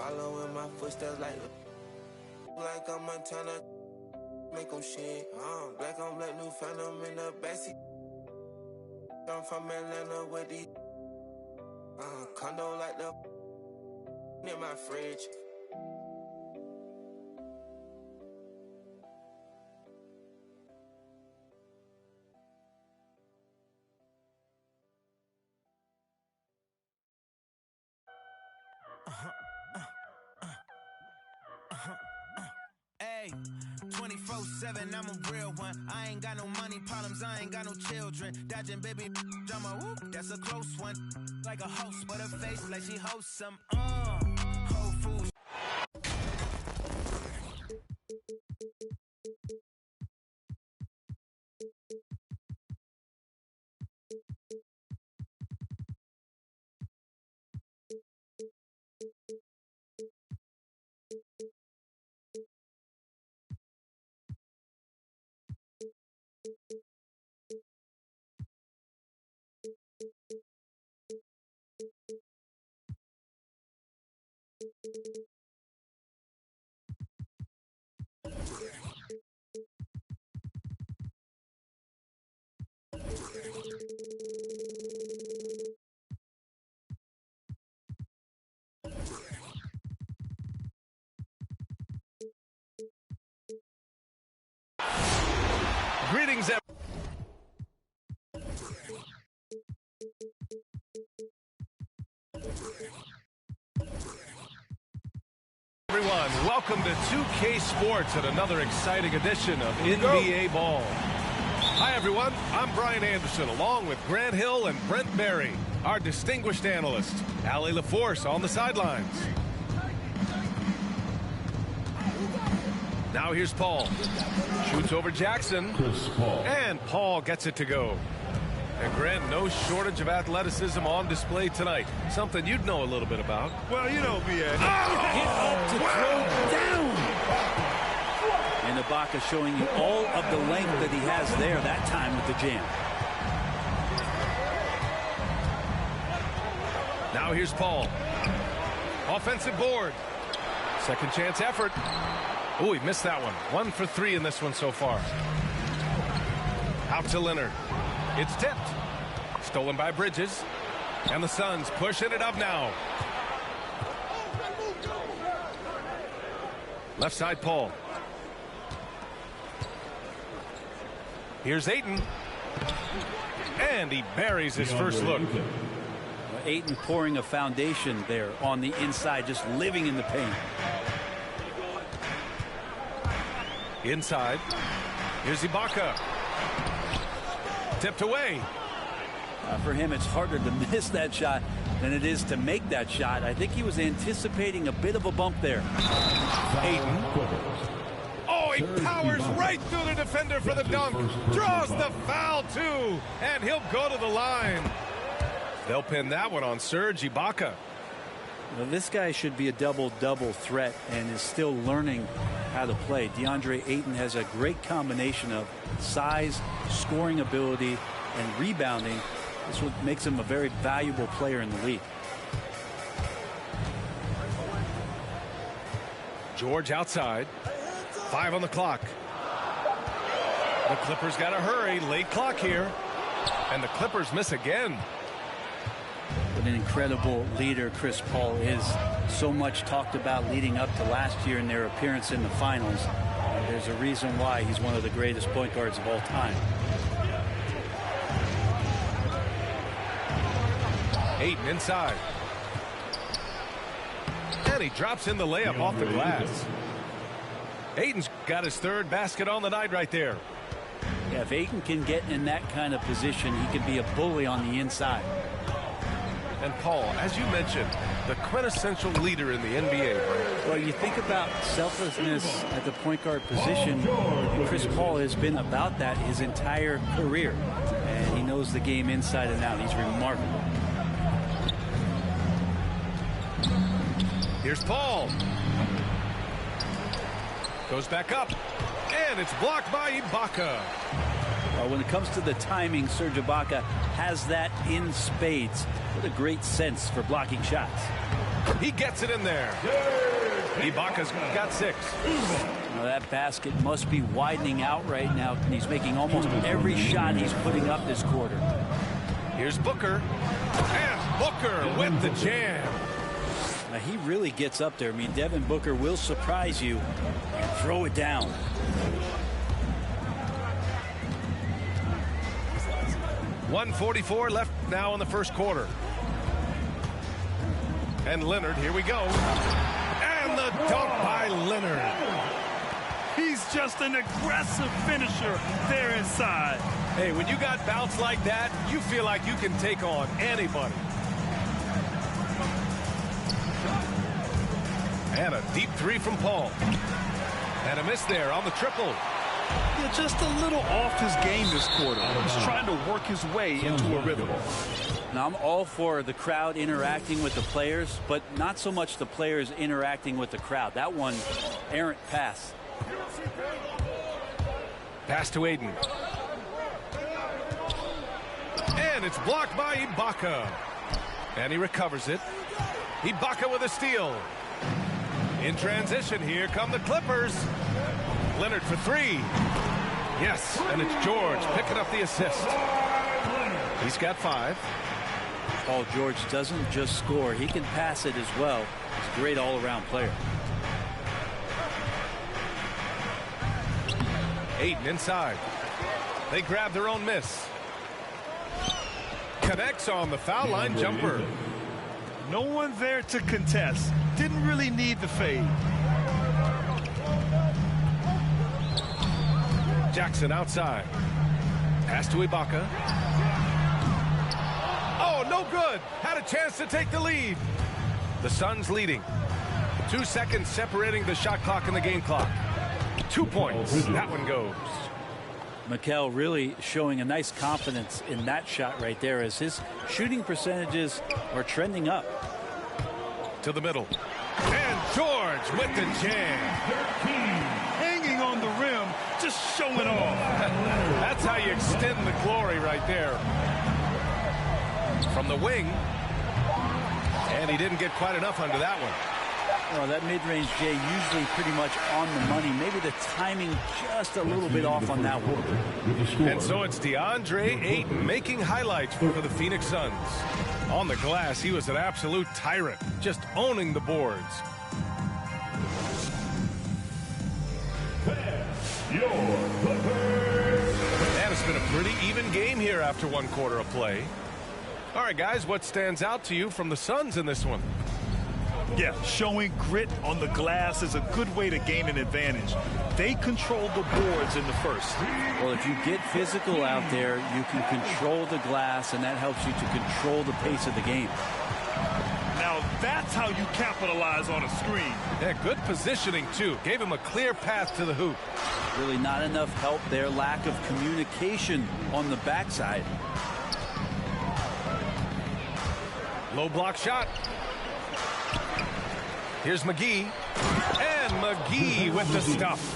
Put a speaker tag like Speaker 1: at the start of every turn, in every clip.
Speaker 1: follow in my footsteps like I'm Montana. Make them shit. Black on black, new phantom in the backseat. I'm from Atlanta with these condo like the in my fridge.
Speaker 2: Hey, 24/7, I'm a real one. I ain't got no money problems, I ain't got no children. Dodging baby, I'm a whoop, that's a close one. Like a host, but her face like she hosts some, Whole Foods.
Speaker 3: Greetings, everyone. Welcome to 2K Sports at another exciting edition of NBA Ball. Hi, everyone. I'm Brian Anderson, along with Grant Hill and Brent Berry, our distinguished analyst. Allie LaForce on the sidelines. Now here's Paul. Shoots over Jackson. And Paul gets it to go. And Grant, no shortage of athleticism on display tonight. Something you'd know a little bit about.
Speaker 4: Well, you know, BA.
Speaker 5: Get up to throw down. And Ibaka showing you all of the length that he has there that time with the jam.
Speaker 3: Now here's Paul. Offensive board. Second chance effort. Oh, he missed that one. 1 for 3 in this one so far. Out to Leonard. It's tipped. Stolen by Bridges. And the Suns pushing it up now. Left side, Paul. Here's Ayton. And he buries his first look.
Speaker 5: Ayton pouring a foundation there on the inside, just living in the paint.
Speaker 3: Inside. Here's Ibaka. Tipped away.
Speaker 5: For him, it's harder to miss that shot than it is to make that shot. I think he was anticipating a bit of a bump there.
Speaker 3: Ayton. Oh, he powers right through the defender for the dunk. Draws the foul, too. And he'll go to the line. They'll pin that one on Serge Ibaka.
Speaker 5: Well, this guy should be a double-double threat and is still learning how to play. DeAndre Ayton has a great combination of size, scoring ability, and rebounding. This is what makes him a very valuable player in the league.
Speaker 3: George outside. 5 on the clock. The Clippers got to hurry. Late clock here. And the Clippers miss again.
Speaker 5: What an incredible leader Chris Paul is. So much talked about leading up to last year in their appearance in the finals. There's a reason why he's one of the greatest point guards of all time.
Speaker 3: Ayton inside. And he drops in the layup off the glass. Ayton's got his third basket on the night right there.
Speaker 5: Yeah, if Ayton can get in that kind of position, he can be a bully on the inside.
Speaker 3: And Paul, as you mentioned, the quintessential leader in the NBA.
Speaker 5: Well, you think about selflessness at the point guard position. Chris Paul has been about that his entire career. And he knows the game inside and out. He's remarkable.
Speaker 3: Here's Paul. Goes back up. And it's blocked by Ibaka.
Speaker 5: When it comes to the timing, Serge Ibaka has that in spades. What a great sense for blocking shots.
Speaker 3: He gets it in there. Ibaka's got 6.
Speaker 5: Now that basket must be widening out right now, and he's making almost every shot he's putting up this quarter.
Speaker 3: Here's Booker. And Booker with the jam.
Speaker 5: Now he really gets up there. I mean, Devin Booker will surprise you and throw it down.
Speaker 3: .144 left now in the first quarter. And Leonard, here we go. And the dunk by Leonard.
Speaker 4: He's just an aggressive finisher there inside.
Speaker 3: Hey, when you got bounce like that, you feel like you can take on anybody. And a deep 3 from Paul. And a miss there on the triple.
Speaker 4: Yeah, just a little off his game this quarter. He's trying to work his way into a rhythm.
Speaker 5: Now, I'm all for the crowd interacting with the players, but not so much the players interacting with the crowd. That one, errant pass.
Speaker 3: Pass to Aiden. And it's blocked by Ibaka. And he recovers it. Ibaka with a steal. In transition, here come the Clippers. Leonard for 3. Yes, and it's George picking up the assist. He's got 5.
Speaker 5: Paul George doesn't just score. He can pass it as well. He's a great all-around player.
Speaker 3: Aiden inside. They grab their own miss. Connects on the foul line jumper.
Speaker 4: No one there to contest. Didn't really need the fade.
Speaker 3: Jackson outside. Pass to Ibaka. Oh, no good. Had a chance to take the lead. The Suns leading. 2 seconds separating the shot clock and the game clock. 2 points. That one goes.
Speaker 5: Mikal really showing a nice confidence in that shot right there as his shooting percentages are trending up.
Speaker 3: To the middle. And George with the jam.
Speaker 4: Hanging on the rim, just showing off.
Speaker 3: That's how you extend the glory right there. From the wing. And he didn't get quite enough under that one.
Speaker 5: Well, that mid-range, Jay, usually pretty much on the money. Maybe the timing just a little bit off on that one.
Speaker 3: And so it's DeAndre Ayton making highlights for the Phoenix Suns. On the glass, he was an absolute tyrant, just owning the boards. And it's been a pretty even game here after 1 quarter of play. All right, guys, what stands out to you from the Suns in this one?
Speaker 4: Yeah, showing grit on the glass is a good way to gain an advantage. They controlled the boards in the first.
Speaker 5: Well, if you get physical out there, you can control the glass, and that helps you to control the pace of the game.
Speaker 4: Now, that's how you capitalize on a screen.
Speaker 3: Yeah, good positioning, too. Gave him a clear path to the hoop.
Speaker 5: Really not enough help there. Lack of communication on the backside.
Speaker 3: Low block shot. Here's McGee. And McGee with the stuff.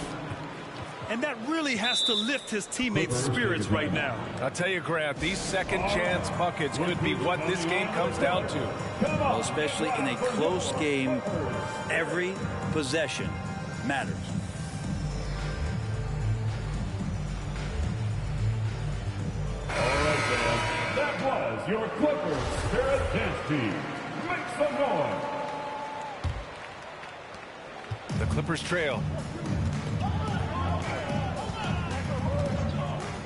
Speaker 4: And that really has to lift his teammates' spirits right now.
Speaker 3: I'll tell you, Grant, these second chance buckets could be what this game comes down to.
Speaker 5: Well, especially in a close game, every possession matters.
Speaker 6: All right, fans. That was your Clippers Spirit Dance Team. Make some noise.
Speaker 3: The Clippers trail.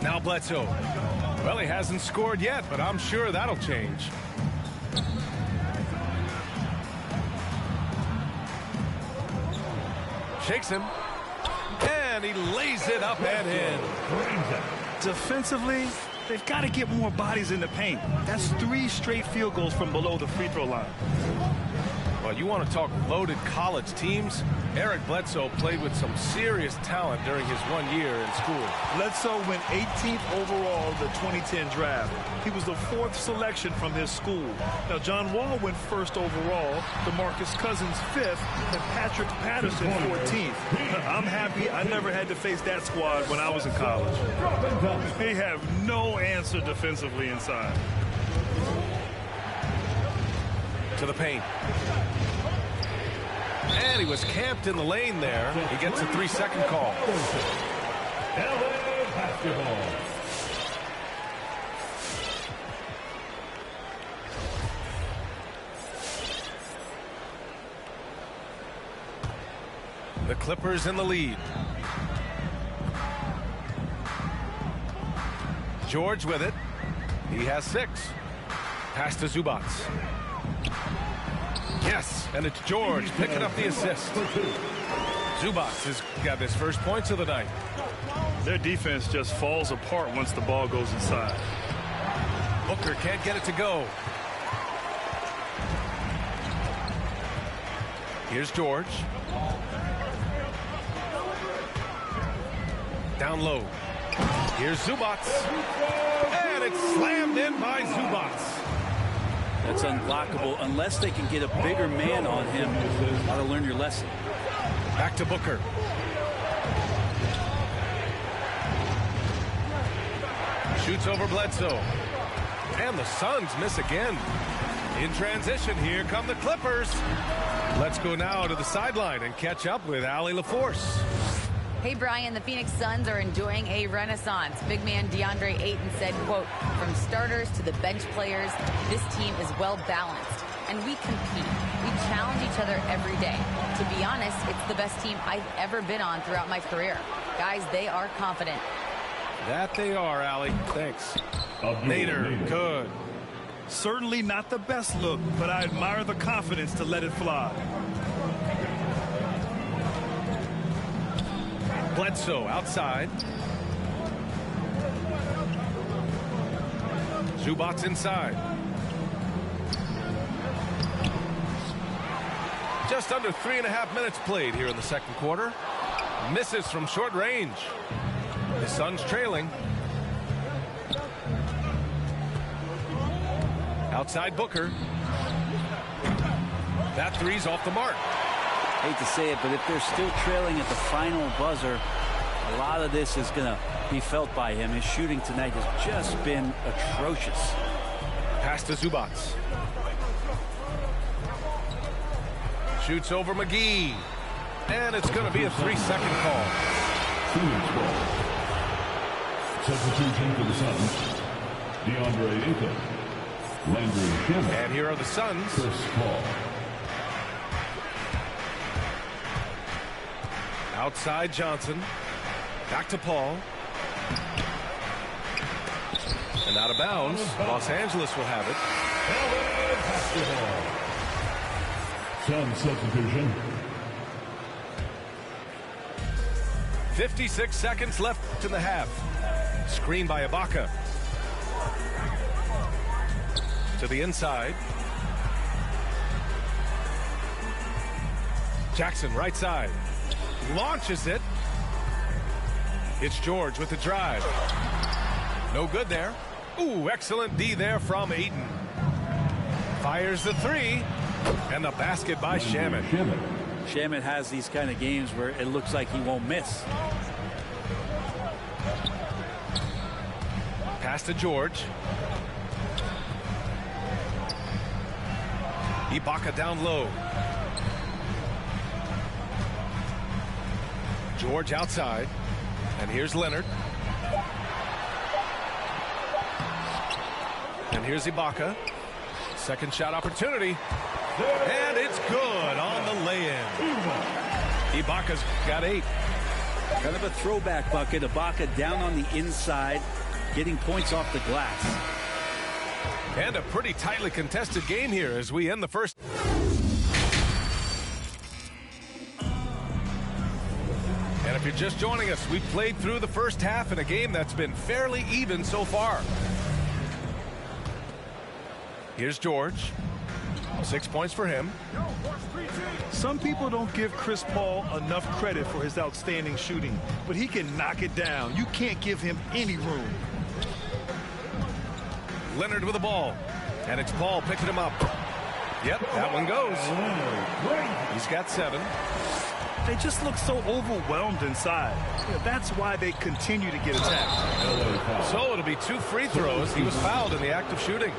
Speaker 3: Now Bledsoe. Well, he hasn't scored yet, but I'm sure that'll change. Shakes him. And he lays it up and in.
Speaker 4: Defensively, they've got to get more bodies in the paint. That's 3 straight field goals from below the free throw line.
Speaker 3: Well, you want to talk loaded college teams? Eric Bledsoe played with some serious talent during his 1 year in school.
Speaker 4: Bledsoe went 18th overall in the 2010 draft. He was the 4th selection from his school. Now, John Wall went 1st overall, DeMarcus Cousins 5th, and Patrick Patterson 14th. I'm happy I never had to face that squad when I was in college. They have no answer defensively inside.
Speaker 3: To the paint. Man, he was camped in the lane there. He gets a 3-second call.
Speaker 6: LA basketball.
Speaker 3: The Clippers in the lead. George with it. He has 6. Pass to Zubac. Yes, and it's George picking up the assist. Zubac has got his first points of the night.
Speaker 4: Their defense just falls apart once the ball goes inside.
Speaker 3: Booker can't get it to go. Here's George. Down low. Here's Zubac. And it's slammed in by Zubac.
Speaker 5: That's unblockable unless they can get a bigger man on him. Got to learn your lesson.
Speaker 3: Back to Booker. Shoots over Bledsoe. And the Suns miss again. In transition, here come the Clippers. Let's go now to the sideline and catch up with Allie LaForce.
Speaker 7: Hey, Brian, the Phoenix Suns are enjoying a renaissance. Big man DeAndre Ayton said, quote, "From starters to the bench players, this team is well balanced, and we compete. We challenge each other every day. To be honest, it's the best team I've ever been on throughout my career. Guys, they are confident."
Speaker 3: That they are, Allie. Thanks. Nader, good.
Speaker 4: Certainly not the best look, but I admire the confidence to let it fly.
Speaker 3: Bledsoe outside. Zubac inside. Just under 3.5 minutes played here in the second quarter. Misses from short range. The Suns trailing. Outside Booker. That three's off the mark.
Speaker 5: Hate to say it, but if they're still trailing at the final buzzer, a lot of this is going to be felt by him. His shooting tonight has just been atrocious.
Speaker 3: Pass to Zubac. Shoots over McGee. And it's going to be a 3-second call.
Speaker 6: Phoenix ball. Substitution for the Suns. DeAndre Ayton. Landry Shamet.
Speaker 3: And here are the Suns.
Speaker 6: Chris Paul.
Speaker 3: Outside Johnson. Back to Paul. And out of bounds. Los Angeles will have it.
Speaker 6: Sun substitution.
Speaker 3: 56 seconds left in the half. Screen by Ibaka. To the inside. Jackson right side. Launches it. It's George with the drive. No good there. Ooh, excellent D there from Ayton. Fires the three. And the basket by Shamet.
Speaker 5: Shamet has these kind of games where it looks like he won't miss.
Speaker 3: Pass to George. Ibaka down low. George outside. And here's Leonard. And here's Ibaka. Second shot opportunity. And it's good on the lay-in. Ibaka's got 8.
Speaker 5: Kind of a throwback bucket. Ibaka down on the inside, getting points off the glass.
Speaker 3: And a pretty tightly contested game here as we end the first. And if you're just joining us, we've played through the first half in a game that's been fairly even so far. Here's George. 6 points for him.
Speaker 4: Some people don't give Chris Paul enough credit for his outstanding shooting, but he can knock it down. You can't give him any room.
Speaker 3: Leonard with the ball. And it's Paul picking him up. Yep, that one goes. He's got 7.
Speaker 4: They just look so overwhelmed inside. That's why they continue to get attacked.
Speaker 3: So it'll be 2 free throws. He was fouled in the act of shooting.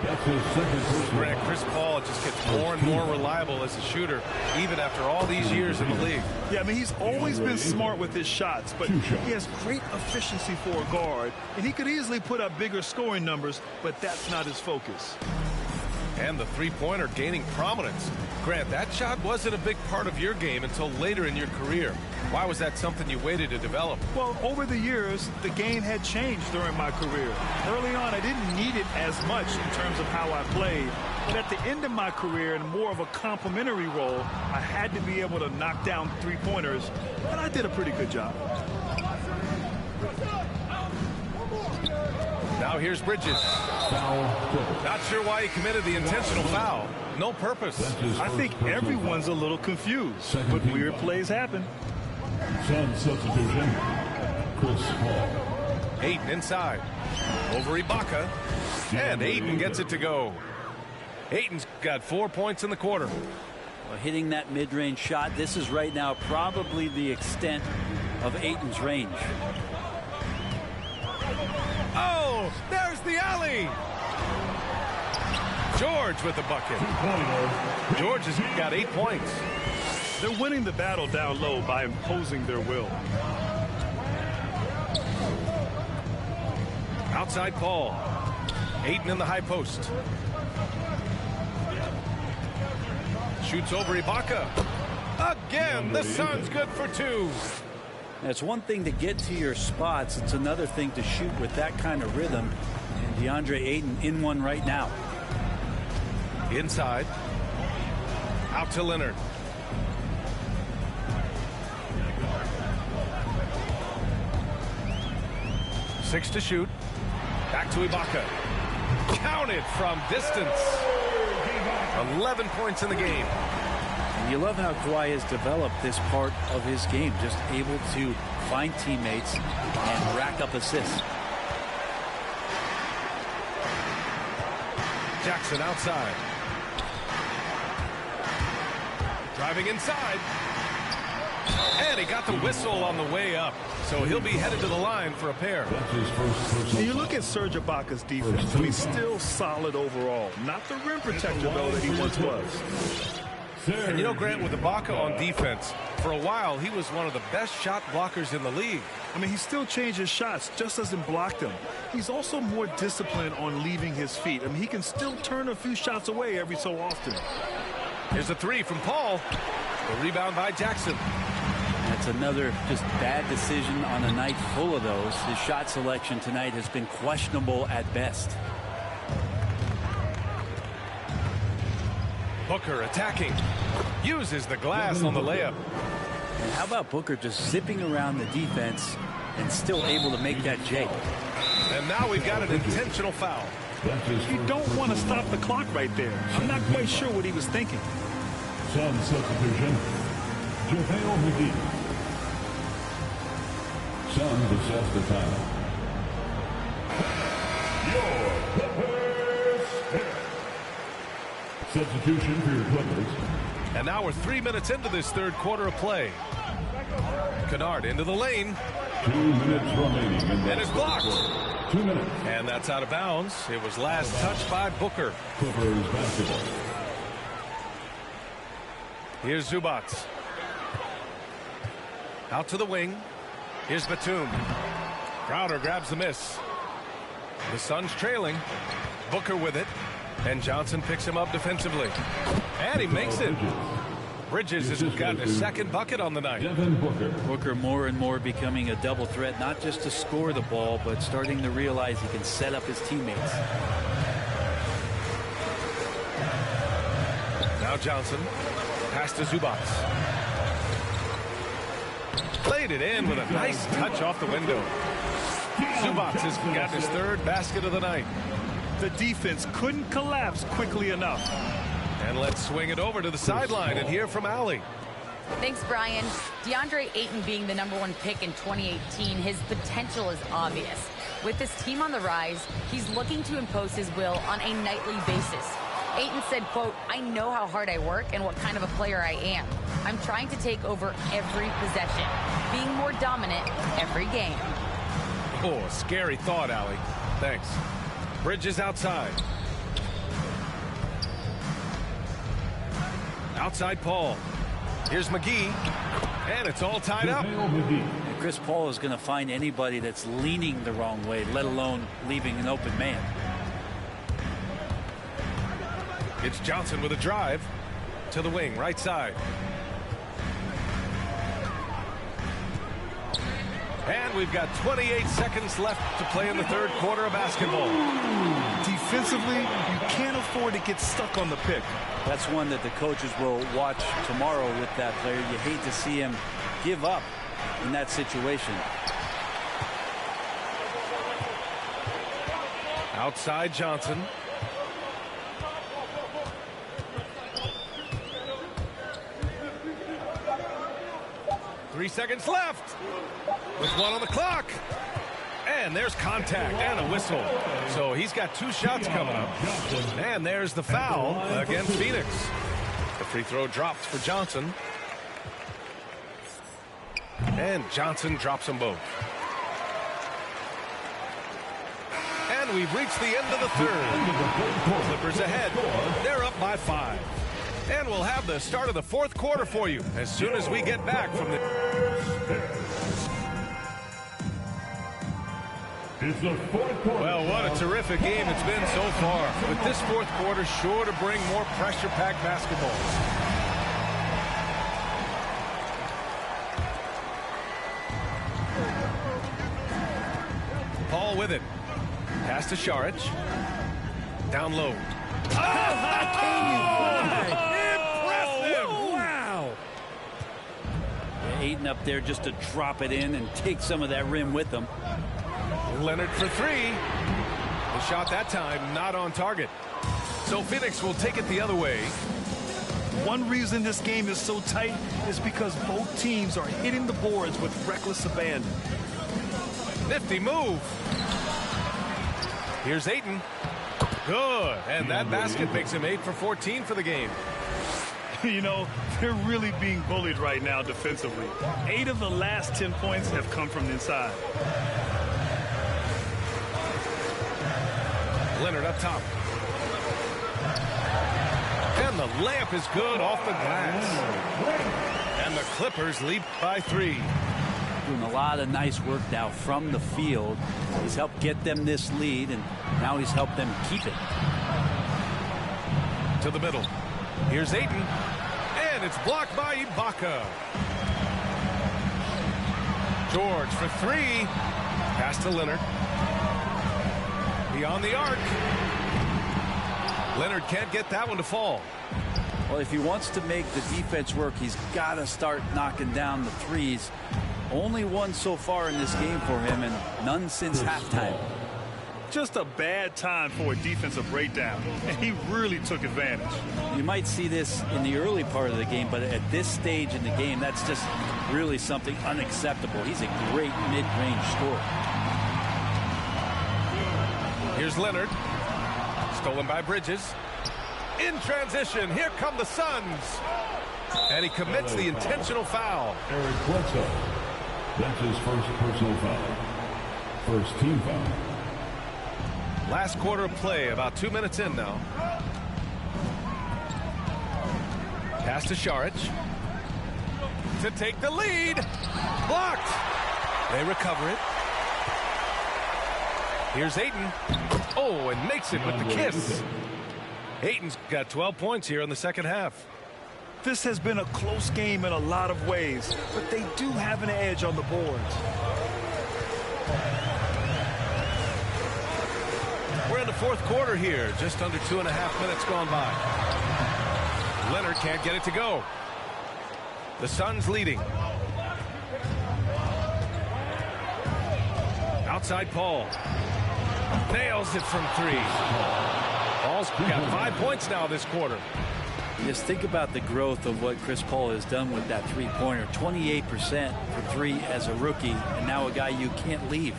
Speaker 3: Grant, Chris Paul just gets more and more reliable as a shooter, even after all these years in the league.
Speaker 4: Yeah, I mean, he's always been smart with his shots, but he has great efficiency for a guard, and he could easily put up bigger scoring numbers, but that's not his focus.
Speaker 3: And the three-pointer gaining prominence. Grant, that shot wasn't a big part of your game until later in your career. Why was that something you waited to develop?
Speaker 4: Well, over the years, the game had changed during my career. Early on, I didn't need it as much in terms of how I played. But at the end of my career, in more of a complementary role, I had to be able to knock down three-pointers, and I did a pretty good job.
Speaker 3: Now here's Bridges. Not sure why he committed the intentional foul. No purpose.
Speaker 4: I think everyone's a little confused, but weird plays happen.
Speaker 6: Sun substitution, Chris Paul.
Speaker 3: Ayton inside. Over Ibaka. And Ayton gets it to go. Ayton's got 4 points in the quarter.
Speaker 5: Well, hitting that mid-range shot, this is right now probably the extent of Ayton's range.
Speaker 3: Oh, there's the alley. George with the bucket. George has got 8 points.
Speaker 4: They're winning the battle down low by imposing their will.
Speaker 3: Outside Paul. Ayton in the high post. Shoots over Ibaka. Again, the Suns good for 2.
Speaker 5: It's one thing to get to your spots. It's another thing to shoot with that kind of rhythm. And DeAndre Ayton in one right now.
Speaker 3: Inside. Out to Leonard. Six to shoot. Back to Ibaka. Counted from distance. 11 points in the game.
Speaker 5: And you love how Kawhi has developed this part of his game, just able to find teammates and rack up assists.
Speaker 3: Jackson outside. Driving inside. And he got the whistle on the way up. So he'll be headed to the line for a pair.
Speaker 4: And you look at Serge Ibaka's defense, he's still solid overall. Not the rim protector, though, that he once was.
Speaker 3: And you know, Grant, with Ibaka on defense, for a while he was one of the best shot blockers in the league.
Speaker 4: I mean, he still changes shots, just doesn't block them. He's also more disciplined on leaving his feet. I mean, he can still turn a few shots away every so often.
Speaker 3: Here's a three from Paul. The rebound by Jackson.
Speaker 5: That's another just bad decision on a night full of those. His shot selection tonight has been questionable at best.
Speaker 3: Booker attacking. Uses the glass on the layup.
Speaker 5: And how about Booker just zipping around the defense and still able to make that J?
Speaker 3: And now we've got an intentional foul.
Speaker 4: You don't want to stop the clock right there. I'm not quite sure what he was thinking.
Speaker 6: Sun substitution, JaVale McGee. Suns assess the time. Your Clippers. Substitution for your Clippers.
Speaker 3: And now we're 3 minutes into this third quarter of play. Kennard into the lane.
Speaker 6: 2 minutes remaining.
Speaker 3: And it's blocked.
Speaker 6: 2 minutes.
Speaker 3: And that's out of bounds. It was last touched by Booker.
Speaker 6: Clippers basketball.
Speaker 3: Here's Zubats. Out to the wing. Here's Batum. Crowder grabs the miss. The Suns trailing. Booker with it. And Johnson picks him up defensively. And he makes it. Bridges has gotten his second bucket on the night.
Speaker 5: Booker more and more becoming a double threat, not just to score the ball, but starting to realize he can set up his teammates.
Speaker 3: Now Johnson. Pass to Zubats. Played it in with a nice touch off the window. Zubats has gotten his third basket of the night.
Speaker 4: The defense couldn't collapse quickly enough.
Speaker 3: And let's swing it over to the sideline and hear from Allie.
Speaker 7: Thanks, Brian. DeAndre Ayton being the #1 pick in 2018, his potential is obvious. With this team on the rise, he's looking to impose his will on a nightly basis. Ayton said, quote, "I know how hard I work and what kind of a player I am. I'm trying to take over every possession, being more dominant every game.
Speaker 3: Oh, scary thought, Allie. Thanks. Bridges outside. Outside Paul. Here's McGee. And it's all tied up.
Speaker 5: And Chris Paul is going to find anybody that's leaning the wrong way, let alone leaving an open man.
Speaker 3: It's Johnson with a drive to the wing, right side. And we've got 28 seconds left to play in the third quarter of basketball.
Speaker 4: Defensively, you can't afford to get stuck on the pick.
Speaker 5: That's one that the coaches will watch tomorrow with that player. You hate to see him give up in that situation.
Speaker 3: Outside Johnson. Three seconds left with one on the clock. And there's contact and a whistle. So he's got 2 shots coming up. And there's the foul against Phoenix. The free throw drops for Johnson. And Johnson drops them both. And we've reached the end of the third. Clippers ahead. They're up by 5. And we'll have the start of the fourth quarter for you as soon as we get back from the...
Speaker 6: It's the fourth quarter.
Speaker 3: Well, what a terrific game it's been so far. With this fourth quarter sure to bring more pressure-packed basketball. Paul with it. Pass to Šarić. Down low.
Speaker 5: Impressive! Wow! Ayton up there just to drop it in and take some of that rim with them.
Speaker 3: Leonard for 3. The shot that time not on target. So Phoenix will take it the other way.
Speaker 4: One reason this game is so tight is because both teams are hitting the boards with reckless abandon.
Speaker 3: Nifty move. Here's Ayton. Good. And that basket makes him 8 for 14 for the game.
Speaker 4: You know, they're really being bullied right now defensively. 8 of the last 10 points have come from inside.
Speaker 3: Leonard up top. And the layup is good off the glass. And the Clippers lead by 3.
Speaker 5: Doing a lot of nice work now from the field. He's helped get them this lead, and now he's helped them keep it.
Speaker 3: To the middle. Here's Ayton. And it's blocked by Ibaka. George for 3. Pass to Leonard. Beyond the arc. Leonard can't get that one to fall.
Speaker 5: Well, if he wants to make the defense work, he's got to start knocking down the threes. Only one so far in this game for him, and none since halftime.
Speaker 4: Just a bad time for a defensive breakdown, and he really took advantage.
Speaker 5: You might see this in the early part of the game, but at this stage in the game, that's just really something unacceptable. He's a great mid-range scorer.
Speaker 3: Here's Leonard. Stolen by Bridges. In transition, here come the Suns. And he commits the intentional foul.
Speaker 6: Eric Bledsoe. That's his first personal foul. First team foul.
Speaker 3: Last quarter of play, about 2 minutes in now. Pass to Šarić. To take the lead. Blocked. They recover it. Here's Ayton. Oh, and makes it with the kiss. Ayton's got 12 points here in the second half.
Speaker 4: This has been a close game in a lot of ways, but they do have an edge on the boards.
Speaker 3: We're in the fourth quarter here, just under 2.5 minutes gone by. Leonard can't get it to go. The Suns leading. Outside Paul. Nails it from 3. Paul's got 5 points now this quarter.
Speaker 5: Just think about the growth of what Chris Paul has done with that three-pointer. 28% for 3 as a rookie, and now a guy you can't leave.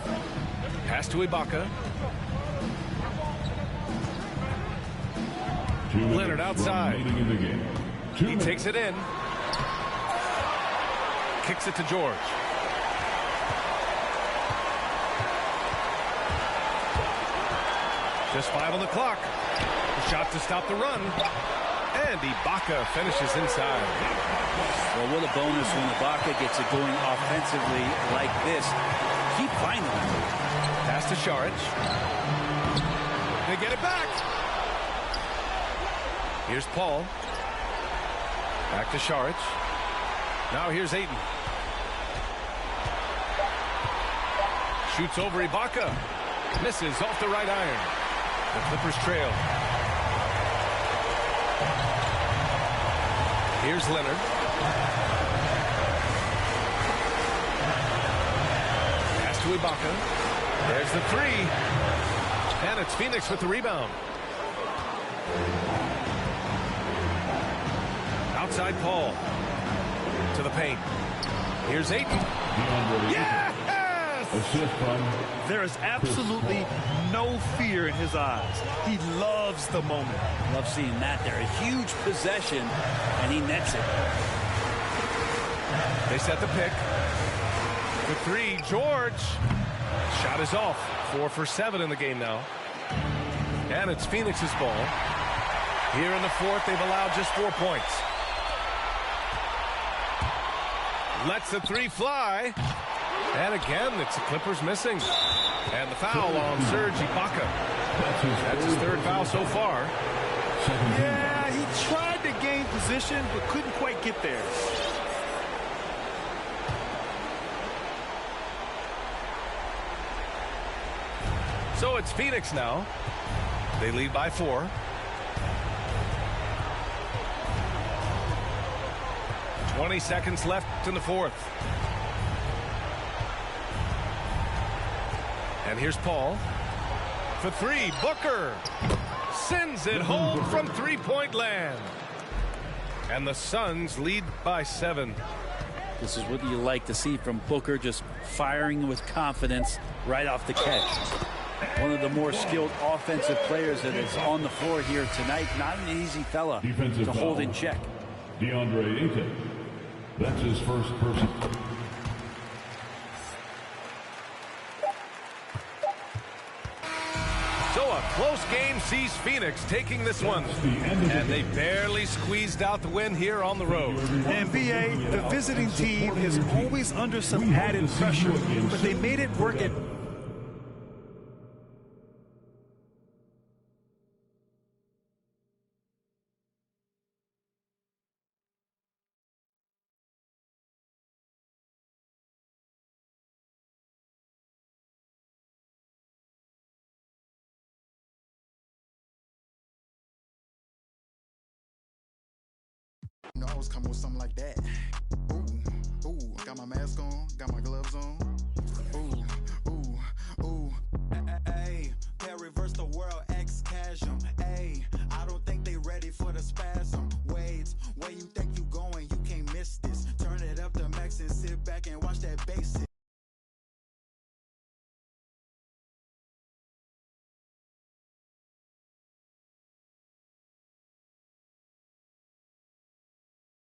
Speaker 3: Pass to Ibaka. Leonard outside. He takes it in. Kicks it to George. Just 5 on the clock. The shot to stop the run. And Ibaka finishes inside.
Speaker 5: Well, what a bonus when Ibaka gets it going offensively like this. Keep finding him.
Speaker 3: Pass to Šarić. They get it back. Here's Paul. Back to Šarić. Now here's Ayton. Shoots over Ibaka. Misses off the right iron. The Clippers trail. Here's Leonard. Pass to Ibaka. There's the three. And it's Phoenix with the rebound. Outside Paul. To the paint. Here's Ayton. Yes!
Speaker 4: There is absolutely no fear in his eyes. He loves the moment.
Speaker 5: Love seeing that there. A huge possession, and he nets it.
Speaker 3: They set the pick. The three, George. Shot is off. 4 for 7 in the game now. And it's Phoenix's ball. Here in the fourth, they've allowed just 4 points. Lets the three fly. And again, it's the Clippers missing. And the foul on Serge Ibaka. That's his third foul so far.
Speaker 4: Yeah, he tried to gain position, but couldn't quite get there.
Speaker 3: So it's Phoenix now. They lead by 4. "20 seconds left in the fourth. And here's Paul. For 3, Booker sends it home from three-point land. And the Suns lead by 7.
Speaker 5: This is what you like to see from Booker, just firing with confidence right off the catch. One of the more skilled offensive players that is on the floor here tonight. Not an easy fella to hold in check.
Speaker 6: DeAndre Ayton. That's his first person.
Speaker 3: So a close game sees Phoenix taking this one. And they barely squeezed out the win here on the road.
Speaker 4: NBA, the visiting team is always under some added pressure, but they made it work at
Speaker 8: Know I was coming with something like that. Ooh.